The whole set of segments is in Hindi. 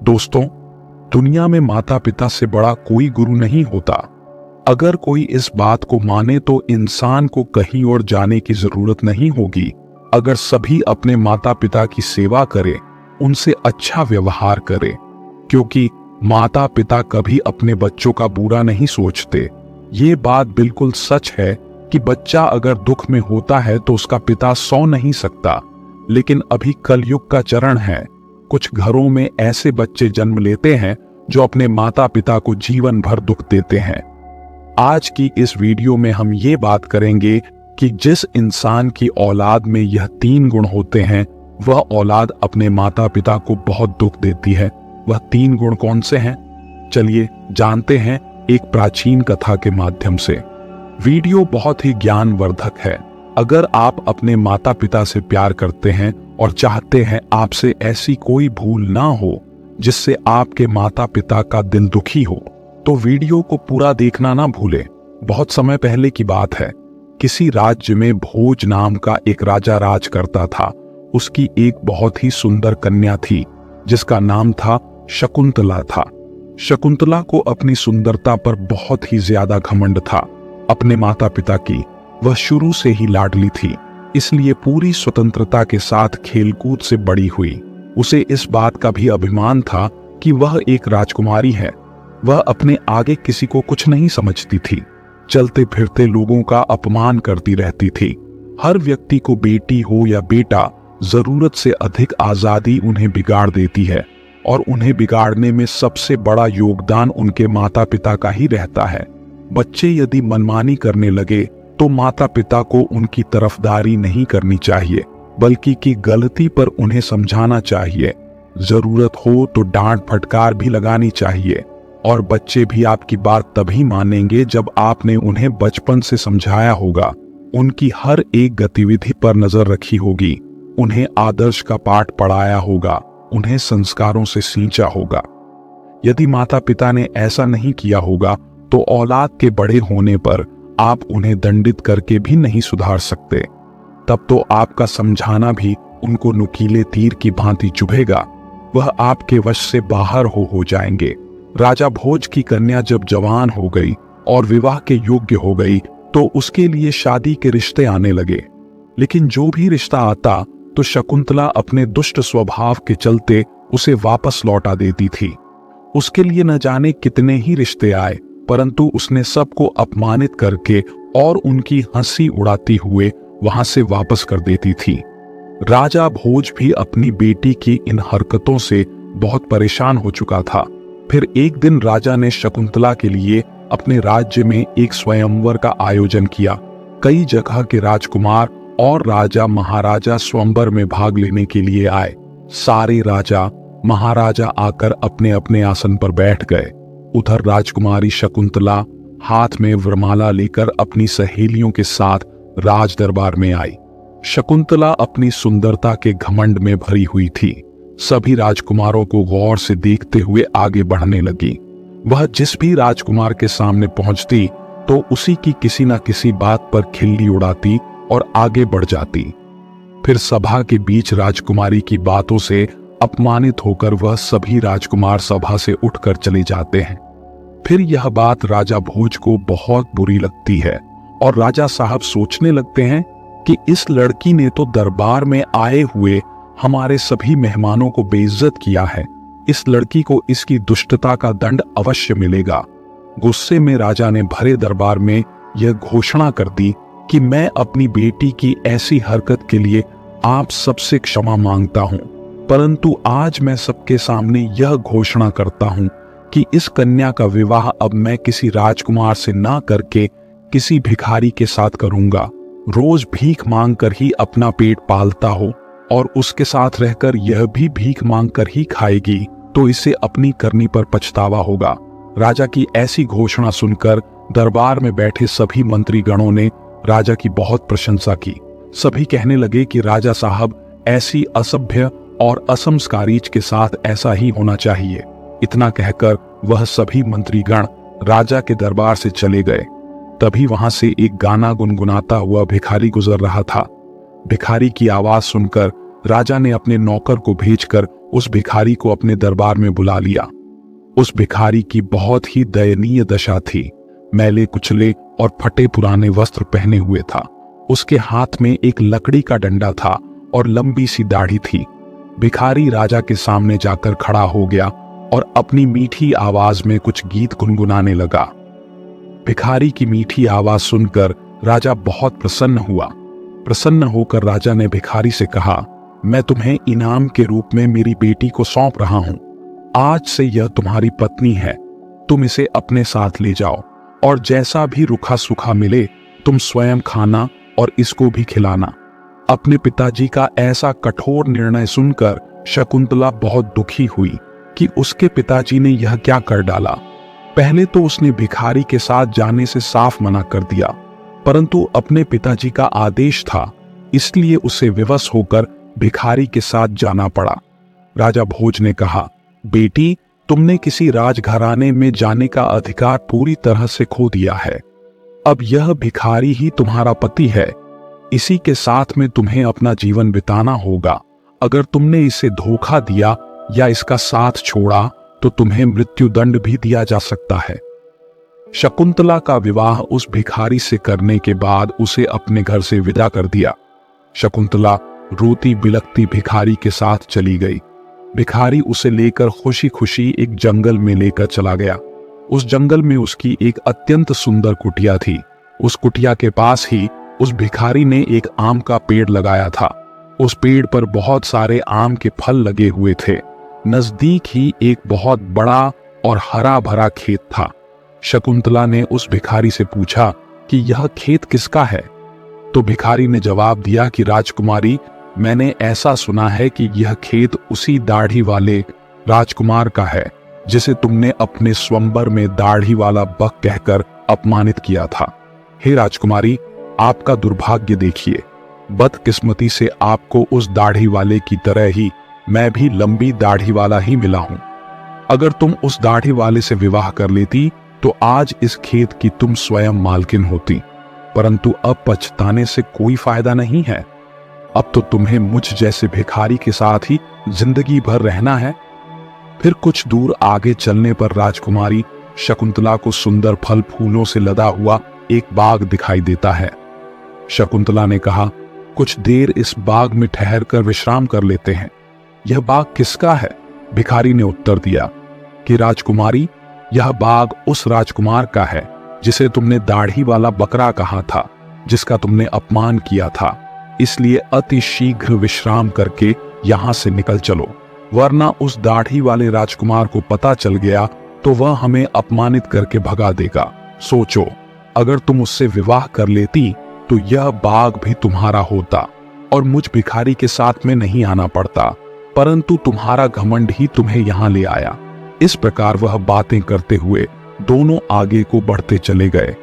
दोस्तों, दुनिया में माता पिता से बड़ा कोई गुरु नहीं होता। अगर कोई इस बात को माने तो इंसान को कहीं और जाने की जरूरत नहीं होगी। अगर सभी अपने माता पिता की सेवा करें, उनसे अच्छा व्यवहार करें, क्योंकि माता पिता कभी अपने बच्चों का बुरा नहीं सोचते। ये बात बिल्कुल सच है कि बच्चा अगर दुख में होता है तो उसका पिता सौ नहीं सकता। लेकिन अभी कलयुग का चरण है। कुछ घरों में ऐसे बच्चे जन्म लेते हैं जो अपने माता पिता को जीवन भर दुख देते हैं। आज की इस वीडियो में हम ये बात करेंगे कि जिस इंसान की औलाद में यह 3 गुण होते हैं, वह औलाद अपने माता पिता को बहुत दुख देती है। वह 3 गुण कौन से हैं? चलिए जानते हैं एक प्राचीन कथा के माध्यम से। वीडियो बहुत ही ज्ञानवर्धक है। अगर आप अपने माता पिता से प्यार करते हैं और चाहते हैं आपसे ऐसी कोई भूल ना हो जिससे आपके माता पिता का दिल दुखी हो, तो वीडियो को पूरा देखना ना भूलें। बहुत समय पहले की बात है। किसी राज्य में भोज नाम का एक राजा राज करता था। उसकी एक बहुत ही सुंदर कन्या थी जिसका नाम था शकुंतला था। शकुंतला को अपनी सुंदरता पर बहुत ही ज्यादा घमंड था। अपने माता पिता की वह शुरू से ही लाडली थी, इसलिए पूरी स्वतंत्रता के साथ खेलकूद से बड़ी हुई। उसे इस बात का भी अभिमान था कि वह एक राजकुमारी है। वह अपने आगे किसी को कुछ नहीं समझती थी। चलते फिरते लोगों का अपमान करती रहती थी। हर व्यक्ति को बेटी हो या बेटा, जरूरत से अधिक आजादी उन्हें बिगाड़ देती है और उन्हें बिगाड़ने में सबसे बड़ा योगदान उनके माता पिता का ही रहता है। बच्चे यदि मनमानी करने लगे तो माता पिता को उनकी तरफदारी नहीं करनी चाहिए, बल्कि की गलती पर उन्हें समझाना चाहिए। जरूरत हो तो डांट फटकार भी लगानी चाहिए। और बच्चे भी आपकी बात तभी मानेंगे जब आपने उन्हें बचपन से समझाया होगा, उनकी हर एक गतिविधि पर नजर रखी होगी, उन्हें आदर्श का पाठ पढ़ाया होगा, उन्हें संस्कारों से सींचा होगा। यदि माता पिता ने ऐसा नहीं किया होगा तो औलाद के बड़े होने पर आप उन्हें दंडित करके भी नहीं सुधार सकते। तब तो आपका समझाना भी उनको नुकीले तीर की भांति चुभेगा। वह आपके वश से बाहर हो जाएंगे। राजा भोज की कन्या जब जवान हो गई और विवाह के योग्य हो गई तो उसके लिए शादी के रिश्ते आने लगे। लेकिन जो भी रिश्ता आता तो शकुंतला अपने दुष्ट स्वभाव के चलते उसे वापस लौटा देती थी। उसके लिए न जाने कितने ही रिश्ते आए, परंतु उसने सबको अपमानित करके और उनकी हंसी उड़ाती हुए वहां से वापस कर देती थी। राजा भोज भी अपनी बेटी की इन हरकतों से बहुत परेशान हो चुका था। फिर एक दिन राजा ने शकुंतला के लिए अपने राज्य में एक स्वयंवर का आयोजन किया। कई जगह के राजकुमार और राजा महाराजा स्वयंवर में भाग लेने के लिए आए। सारे राजा महाराजा आकर अपने अपने आसन पर बैठ गए। उधर राजकुमारी शकुंतला हाथ में वरमाला लेकर अपनी सहेलियों के साथ राज दरबार में आई। शकुंतला अपनी सुंदरता के घमंड में भरी हुई थी। सभी राजकुमारों को गौर से देखते हुए आगे बढ़ने लगी। वह जिस भी राजकुमार के सामने पहुंचती तो उसी की किसी न किसी बात पर खिल्ली उड़ाती और आगे बढ़ जाती। फिर सभा के बीच राजकुमारी की बातों से अपमानित होकर वह सभी राजकुमार सभा से उठकर चले जाते हैं। फिर यह बात राजा भोज को बहुत बुरी लगती है और राजा साहब सोचने लगते हैं कि इस लड़की ने तो दरबार में आए हुए हमारे सभी मेहमानों को बेइज्जत किया है। इस लड़की को इसकी दुष्टता का दंड अवश्य मिलेगा। गुस्से में राजा ने भरे दरबार में यह घोषणा कर दी कि मैं अपनी बेटी की ऐसी हरकत के लिए आप सबसे क्षमा मांगता हूं, परंतु आज मैं सबके सामने यह घोषणा करता हूं कि इस कन्या का विवाह अब मैं किसी राजकुमार से ना करके किसी भिखारी के साथ करूंगा। रोज भीख मांग कर ही अपना पेट पालता हो और उसके साथ रहकर यह भी भीख मांग कर ही खाएगी तो इसे अपनी करनी पर पछतावा होगा। राजा की ऐसी घोषणा सुनकर दरबार में बैठे सभी मंत्रीगणों ने राजा की बहुत प्रशंसा की। सभी कहने लगे कि राजा साहब ऐसी असभ्य और असंस्कारीच के साथ ऐसा ही होना चाहिए। इतना कहकर वह सभी मंत्रीगण राजा के दरबार से चले गए। तभी वहां से एक गाना गुनगुनाता हुआ भिखारी गुजर रहा था। भिखारी की आवाज सुनकर राजा ने अपने नौकर को भेजकर उस भिखारी को अपने दरबार में बुला लिया। उस भिखारी की बहुत ही दयनीय दशा थी। मैले कुचले और फटे पुराने वस्त्र पहने हुए था। उसके हाथ में एक लकड़ी का डंडा था और लंबी सी दाढ़ी थी। भिखारी राजा के सामने जाकर खड़ा हो गया और अपनी मीठी आवाज में कुछ गीत गुनगुनाने लगा। भिखारी की मीठी आवाज सुनकर राजा बहुत प्रसन्न हुआ। प्रसन्न होकर राजा ने भिखारी से कहा, मैं तुम्हें इनाम के रूप में मेरी बेटी को सौंप रहा हूं। आज से यह तुम्हारी पत्नी है। तुम इसे अपने साथ ले जाओ और जैसा भी रूखा सूखा मिले तुम स्वयं खाना और इसको भी खिलाना। अपने पिताजी का ऐसा कठोर निर्णय सुनकर शकुंतला बहुत दुखी हुई कि उसके पिताजी ने यह क्या कर डाला। पहले तो उसने भिखारी के साथ जाने से साफ मना कर दिया, परंतु अपने पिताजी का आदेश था, इसलिए उसे विवश होकर भिखारी के साथ जाना पड़ा। राजा भोज ने कहा, बेटी, तुमने किसी राजघराने में जाने का अधिकार पूरी तरह से खो दिया है। अब यह भिखारी ही तुम्हारा पति है। इसी के साथ में तुम्हें अपना जीवन बिताना होगा। अगर तुमने इसे धोखा दिया या इसका साथ छोड़ा तो तुम्हें मृत्युदंड भी दिया जा सकता है। शकुंतला का विवाह उस भिखारी से करने के बाद उसे अपने घर से विदा कर दिया। शकुंतला रोती बिलखती भिखारी के साथ चली गई। भिखारी उसे लेकर खुशी खुशी एक जंगल में लेकर चला गया। उस जंगल में उसकी एक अत्यंत सुंदर कुटिया थी। उस कुटिया के पास ही उस भिखारी ने एक आम का पेड़ लगाया था। उस पेड़ पर बहुत सारे आम के फल लगे हुए थे। नजदीक ही एक बहुत बड़ा और हरा भरा खेत था। शकुंतला ने उस भिखारी से पूछा कि यह खेत किसका है? तो भिखारी ने जवाब दिया कि राजकुमारी, मैंने ऐसा सुना है कि यह खेत उसी दाढ़ी वाले राजकुमार का है जिसे तुमने अपने स्वयंवर में दाढ़ी वाला बक कहकर अपमानित किया था। हे राजकुमारी, आपका दुर्भाग्य देखिए। बदकिस्मती से आपको उस दाढ़ी वाले की तरह ही मैं भी लंबी दाढ़ी वाला ही मिला हूं। अगर तुम उस दाढ़ी वाले से विवाह कर लेती तो आज इस खेत की तुम स्वयं मालकिन होती, परंतु अब पछताने से कोई फायदा नहीं है। अब तो तुम्हें मुझ जैसे भिखारी के साथ ही जिंदगी भर रहना है। फिर कुछ दूर आगे चलने पर राजकुमारी शकुंतला को सुंदर फल फूलों से लदा हुआ एक बाग दिखाई देता है। शकुंतला ने कहा, कुछ देर इस बाग में ठहरकर विश्राम कर लेते हैं। यह बाग किसका है? भिखारी ने उत्तर दिया कि राजकुमारी, यह बाग उस राजकुमार का है जिसे तुमने दाढ़ी वाला बकरा कहा था, जिसका तुमने अपमान किया था। इसलिए अति शीघ्र विश्राम करके यहां से निकल चलो, वरना उस दाढ़ी वाले राजकुमार को पता चल गया तो वह हमें अपमानित करके भगा देगा। सोचो, अगर तुम उससे विवाह कर लेती तो यह बाग भी तुम्हारा होता और मुझ भिखारी के साथ में नहीं आना पड़ता, परंतु तुम्हारा घमंड ही तुम्हें यहां ले आया। इस प्रकार वह बातें करते हुए दोनों आगे को बढ़ते चले गए।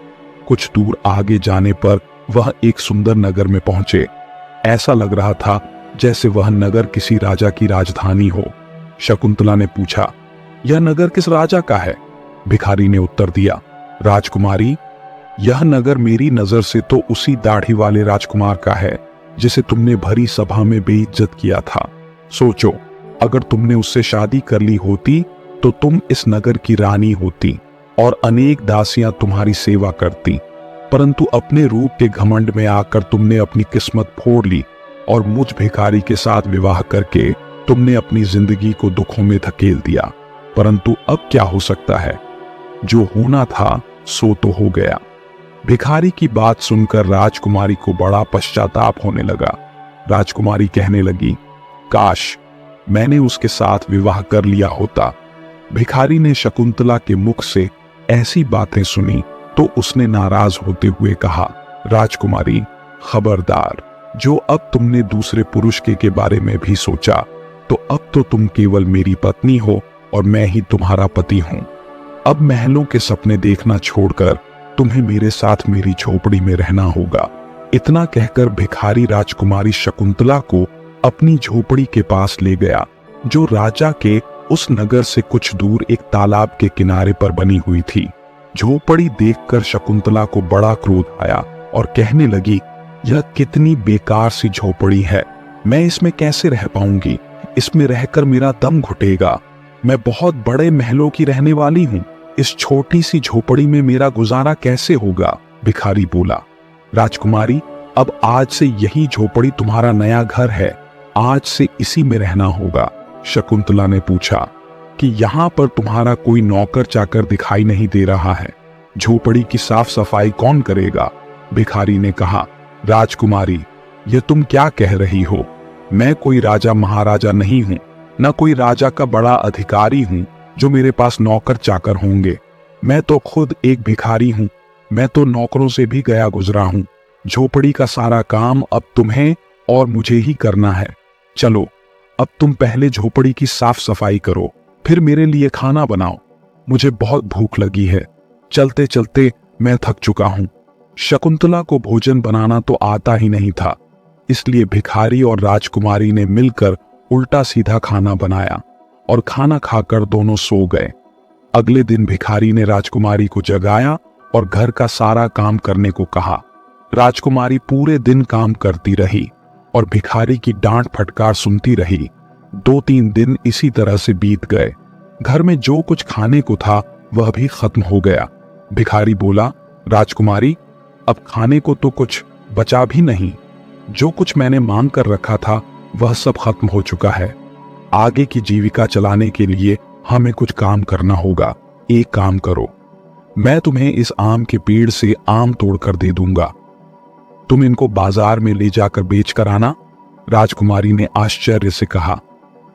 कुछ दूर आगे जाने पर वह एक सुंदर नगर में पहुंचे। ऐसा लग रहा था जैसे वह नगर किसी राजा की राजधानी हो। शकुंतला ने पूछा, यह नगर किस राजा का है? भिखारी ने उत्तर दिया, राजकुमारी, यह नगर मेरी नजर से तो उसी दाढ़ी वाले राजकुमार का है जिसे तुमने भरी सभा में बेइज्जत किया था। सोचो, अगर तुमने उससे शादी कर ली होती तो तुम इस नगर की रानी होती और अनेक दासियां तुम्हारी सेवा करती, परंतु अपने रूप के घमंड में आकर तुमने अपनी किस्मत फोड़ ली और मुझ भिखारी के साथ विवाह करके तुमने अपनी जिंदगी को दुखों में धकेल दिया। परंतु अब क्या हो सकता है? जो होना था सो तो हो गया। भिखारी की बात सुनकर राजकुमारी को बड़ा पश्चाताप होने लगा। राजकुमारी कहने लगी, काश मैंने उसके साथ विवाह कर लिया होता। भिखारी ने शकुंतला के मुख से ऐसी बातें सुनी तो उसने नाराज होते हुए कहा, राजकुमारी, खबरदार, जो अब तुमने दूसरे पुरुष के बारे में भी सोचा तो अब तो तुम केवल मेरी पत्नी हो और मैं ही तुम्हारा पति हूं। अब महलों के सपने देखना छोड़कर तुम्हें मेरे साथ मेरी झोपड़ी में रहना होगा। इतना कहकर भिखारी राजकुमारी शकुंतला को अपनी झोपड़ी के पास ले गया, जो राजा के उस नगर से कुछ दूर एक तालाब के किनारे पर बनी हुई थी। झोपड़ी देखकर शकुंतला को बड़ा क्रोध आया और कहने लगी, यह कितनी बेकार सी झोपड़ी है, मैं इसमें कैसे रह पाऊंगी? इसमें रहकर मेरा दम घुटेगा। मैं बहुत बड़े महलों की रहने वाली हूं, इस छोटी सी झोपड़ी में मेरा गुजारा कैसे होगा? भिखारी बोला। राजकुमारी, अब आज से यही झोपड़ी तुम्हारा नया घर है, आज से इसी में रहना होगा। शकुंतला ने पूछा कि यहाँ पर तुम्हारा कोई नौकर चाकर दिखाई नहीं दे रहा है, झोपड़ी की साफ सफाई कौन करेगा? भिखारी ने कहा, राजकुमारी, ये तुम क्या कह रही हो? मैं कोई राजा महाराजा नहीं हूं, न कोई राजा का बड़ा अधिकारी हूं जो मेरे पास नौकर चाकर होंगे। मैं तो खुद एक भिखारी हूं, मैं तो नौकरों से भी गया गुजरा हूं। झोपड़ी का सारा काम अब तुम्हें और मुझे ही करना है। चलो, अब तुम पहले झोपड़ी की साफ सफाई करो, फिर मेरे लिए खाना बनाओ। मुझे बहुत भूख लगी है, चलते चलते मैं थक चुका हूं। शकुंतला को भोजन बनाना तो आता ही नहीं था, इसलिए भिखारी और राजकुमारी ने मिलकर उल्टा सीधा खाना बनाया और खाना खाकर दोनों सो गए। अगले दिन भिखारी ने राजकुमारी को जगाया और घर का सारा काम करने को कहा। राजकुमारी पूरे दिन काम करती रही और भिखारी की डांट फटकार सुनती रही। 2-3 दिन इसी तरह से बीत गए। घर में जो कुछ खाने को था वह भी खत्म हो गया। भिखारी बोला, राजकुमारी, अब खाने को तो कुछ बचा भी नहीं। जो कुछ मैंने मांग कर रखा था वह सब खत्म हो चुका है। आगे की जीविका चलाने के लिए हमें कुछ काम करना होगा। एक काम करो, मैं तुम्हें इस आम के पेड़ से आम तोड़कर दे दूंगा, तुम इनको बाजार में ले जाकर बेच कर आना। राजकुमारी ने आश्चर्य से कहा,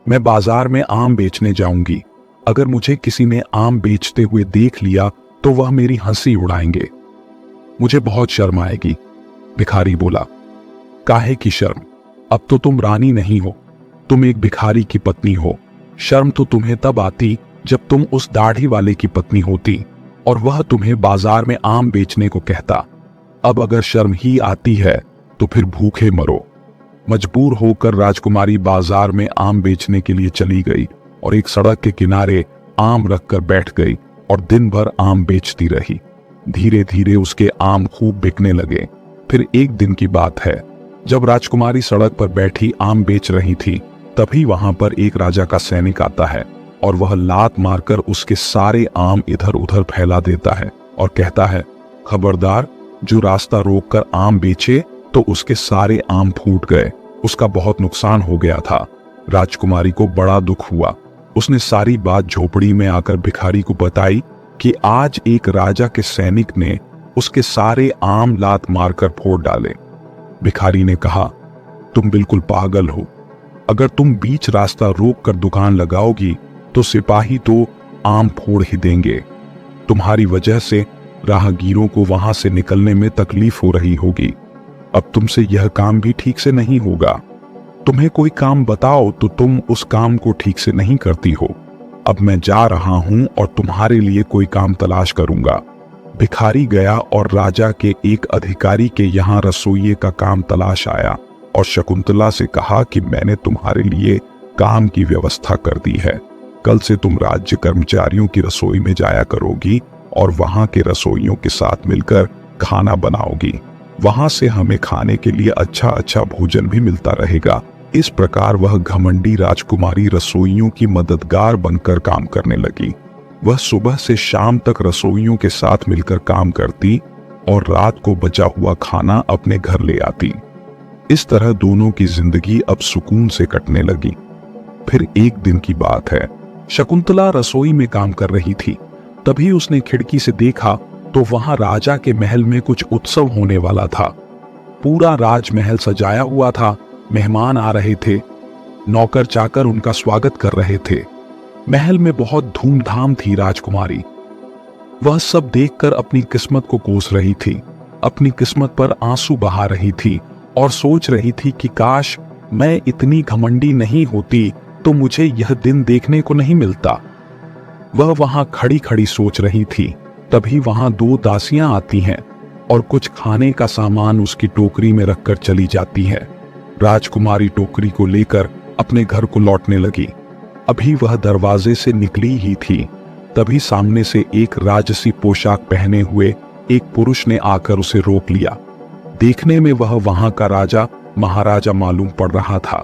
मैं बाजार में आम बेचने जाऊंगी, अगर मुझे किसी ने आम बेचते हुए देख लिया तो वह मेरी हंसी उड़ाएंगे, मुझे बहुत शर्म आएगी। भिखारी बोला, काहे की शर्म? अब तो तुम रानी नहीं हो, तुम एक भिखारी की पत्नी हो। शर्म तो तुम्हें तब आती जब तुम उस दाढ़ी वाले की पत्नी होती और वह तुम्हें बाजार में आम बेचने को कहता। अब अगर शर्म ही आती है तो फिर भूखे मरो। मजबूर होकर राजकुमारी बाजार में आम बेचने के लिए चली गई और एक सड़क के किनारे आम रखकर बैठ गई और दिन भर आम बेचती रही। धीरे धीरे उसके आम खूब बिकने लगे। फिर एक दिन की बात है, जब राजकुमारी सड़क पर बैठी आम बेच रही थी, तभी वहां पर एक राजा का सैनिक आता है और वह लात मारकर उसके सारे आम इधर उधर फैला देता है और कहता है, खबरदार, जो रास्ता रोककर आम बेचे तो उसके सारे आम फूट गए, उसका बहुत नुकसान हो गया था। राजकुमारी को बड़ा दुख हुआ। उसने सारी बात झोपड़ी में आकर भिखारी को बताई कि आज एक राजा के सैनिक ने उसके सारे आम लात मारकर फोड़ डाले। भिखारी ने कहा, तुम बिल्कुल पागल हो, अगर तुम बीच रास्ता रोक कर दुकान लगाओगी तो सिपाही तो आम फोड़ ही देंगे। तुम्हारी वजह से राहगीरों को वहां से निकलने में तकलीफ हो रही होगी। अब तुमसे यह काम भी ठीक से नहीं होगा। तुम्हें कोई काम बताओ तो तुम उस काम को ठीक से नहीं करती हो। अब मैं जा रहा हूं और तुम्हारे लिए कोई काम तलाश करूंगा। भिखारी गया और राजा के एक अधिकारी के यहाँ रसोइये का काम तलाश आया और शकुंतला से कहा कि मैंने तुम्हारे लिए काम की व्यवस्था कर दी है। कल से तुम राज्य कर्मचारियों की रसोई में जाया करोगी और वहां के रसोइयों के साथ मिलकर खाना बनाओगी। वहां से हमें खाने के लिए अच्छा अच्छा भोजन भी मिलता रहेगा। इस प्रकार वह घमंडी राजकुमारी रसोइयों की मददगार बनकर काम करने लगी। वह सुबह से शाम तक रसोइयों के साथ मिलकर काम करती और रात को बचा हुआ खाना अपने घर ले आती। इस तरह दोनों की जिंदगी अब सुकून से कटने लगी। फिर एक दिन की बात है, शकुंतला रसोई में काम कर रही थी। तभी उसने खिड़की से देखा तो वहां राजा के महल में कुछ उत्सव होने वाला था। पूरा राजमहल सजाया हुआ था, मेहमान आ रहे थे, नौकर चाकर उनका स्वागत कर रहे थे। महल में बहुत धूमधाम थी। राजकुमारी वह सब देखकर अपनी किस्मत को कोस रही थी, अपनी किस्मत पर आंसू बहा रही थी और सोच रही थी कि काश मैं इतनी घमंडी नहीं होती तो मुझे यह दिन देखने को नहीं मिलता। वह वहां खड़ी खड़ी सोच रही थी, तभी वहां 2 दासियां आती हैं और कुछ खाने का सामान उसकी टोकरी में रखकर चली जाती है। राजकुमारी टोकरी को लेकर अपने घर को लौटने लगी। अभी वह दरवाजे से निकली ही थी, तभी सामने से एक राजसी पोशाक पहने हुए एक पुरुष ने आकर उसे रोक लिया। देखने में वह वहां का राजा महाराजा मालूम पड़ रहा था।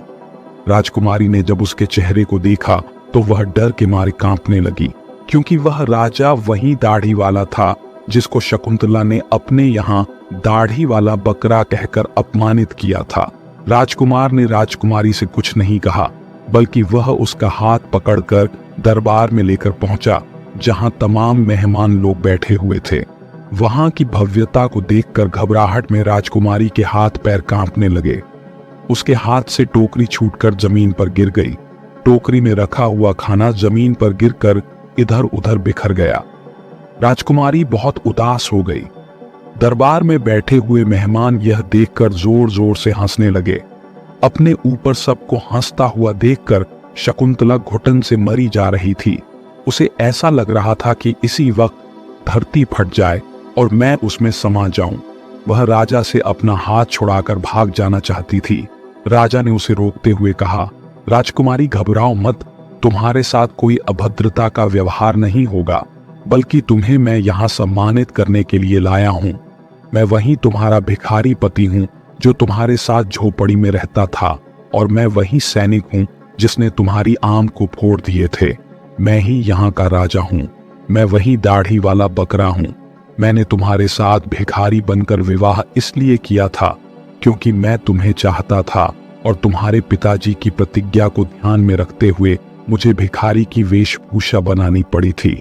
राजकुमारी ने जब उसके चेहरे को देखा तो वह डर के मारे कांपने लगी, क्योंकि वह राजा वही दाढ़ी वाला था जिसको शकुंतला ने अपने यहाँ दाढ़ी वाला बकरा कहकर अपमानित किया था। राजकुमार ने राजकुमारी से कुछ नहीं कहा, बल्कि वह उसका हाथ पकड़कर दरबार में लेकर पहुंचा, जहां तमाम मेहमान लोग बैठे हुए थे। वहां की भव्यता को देखकर घबराहट में राजकुमारी के हाथ पैर कांपने लगे। उसके हाथ से टोकरी छूटकर जमीन पर गिर गई। टोकरी में रखा हुआ खाना जमीन पर गिरकर इधर उधर बिखर गया। राजकुमारी बहुत उदास हो गई। दरबार में बैठे हुए मेहमान यह देखकर जोर जोर से हंसने लगे। अपने ऊपर सबको हंसता हुआ देखकर शकुंतला घुटन से मरी जा रही थी। उसे ऐसा लग रहा था कि इसी वक्त धरती फट जाए और मैं उसमें समा जाऊं। वह राजा से अपना हाथ छुड़ाकर भाग जाना चाहती थी। राजा ने उसे रोकते हुए कहा, राजकुमारी घबराओ मत, तुम्हारे साथ कोई अभद्रता का व्यवहार नहीं होगा, बल्कि तुम्हें मैं यहाँ सम्मानित करने के लिए लाया हूँ। मैं वही तुम्हारा भिखारी पति हूँ जो तुम्हारे साथ झोपड़ी में रहता था, और मैं वही सैनिक हूँ जिसने तुम्हारी आम को फोड़ दिए थे। मैं ही यहाँ का राजा हूँ। मैं वही दाढ़ी वाला बकरा हूँ। मैंने तुम्हारे साथ भिखारी बनकर विवाह इसलिए किया था क्योंकि मैं तुम्हें चाहता था, और तुम्हारे पिताजी की प्रतिज्ञा को ध्यान में रखते हुए मुझे भिखारी की वेशभूषा बनानी पड़ी थी।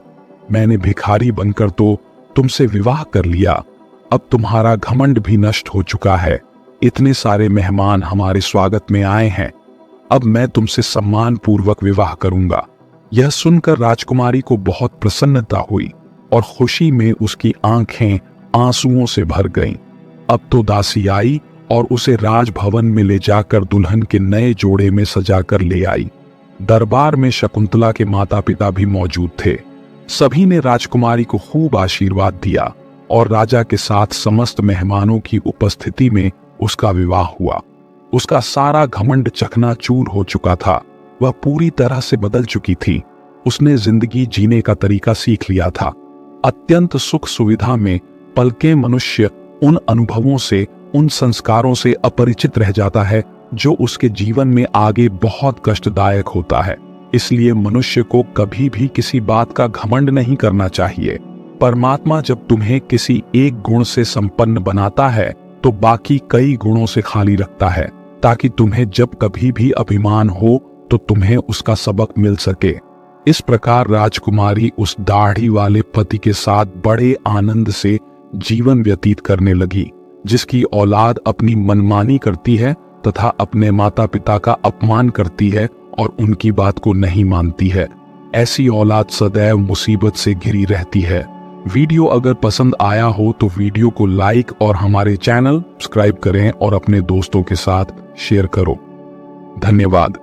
मैंने भिखारी बनकर तो तुमसे विवाह कर लिया। अब तुम्हारा घमंड भी नष्ट हो चुका है। इतने सारे मेहमान हमारे स्वागत में आए हैं। अब मैं तुमसे सम्मान पूर्वक विवाह करूंगा। यह सुनकर राजकुमारी को बहुत प्रसन्नता हुई और खुशी में उसकी आंखें आंसुओं से भर गईं। अब तो दासी आई और उसे राजभवन में ले जाकर दुल्हन के नए जोड़े में सजाकर ले आई। दरबार में शकुंतला के माता पिता भी मौजूद थे। सभी ने राजकुमारी को खूब आशीर्वाद दिया और राजा के साथ समस्त मेहमानों की उपस्थिति में उसका विवाह हुआ। उसका सारा घमंड चकनाचूर हो चुका था। वह पूरी तरह से बदल चुकी थी। उसने जिंदगी जीने का तरीका सीख लिया था। अत्यंत सुख सुविधा में पलके मनुष्य उन अनुभवों से, उन संस्कारों से अपरिचित रह जाता है जो उसके जीवन में आगे बहुत कष्टदायक होता है। इसलिए मनुष्य को कभी भी किसी बात का घमंड नहीं करना चाहिए। परमात्मा जब तुम्हें किसी एक गुण से संपन्न बनाता है तो बाकी कई गुणों से खाली रखता है, ताकि तुम्हें जब कभी भी अभिमान हो तो तुम्हें उसका सबक मिल सके। इस प्रकार राजकुमारी उस दाढ़ी वाले पति के साथ बड़े आनंद से जीवन व्यतीत करने लगी, जिसकी औलाद अपनी मनमानी करती है तथा अपने माता पिता का अपमान करती है और उनकी बात को नहीं मानती है। ऐसी औलाद सदैव मुसीबत से घिरी रहती है। वीडियो अगर पसंद आया हो तो वीडियो को लाइक और हमारे चैनल सब्सक्राइब करें और अपने दोस्तों के साथ शेयर करो। धन्यवाद।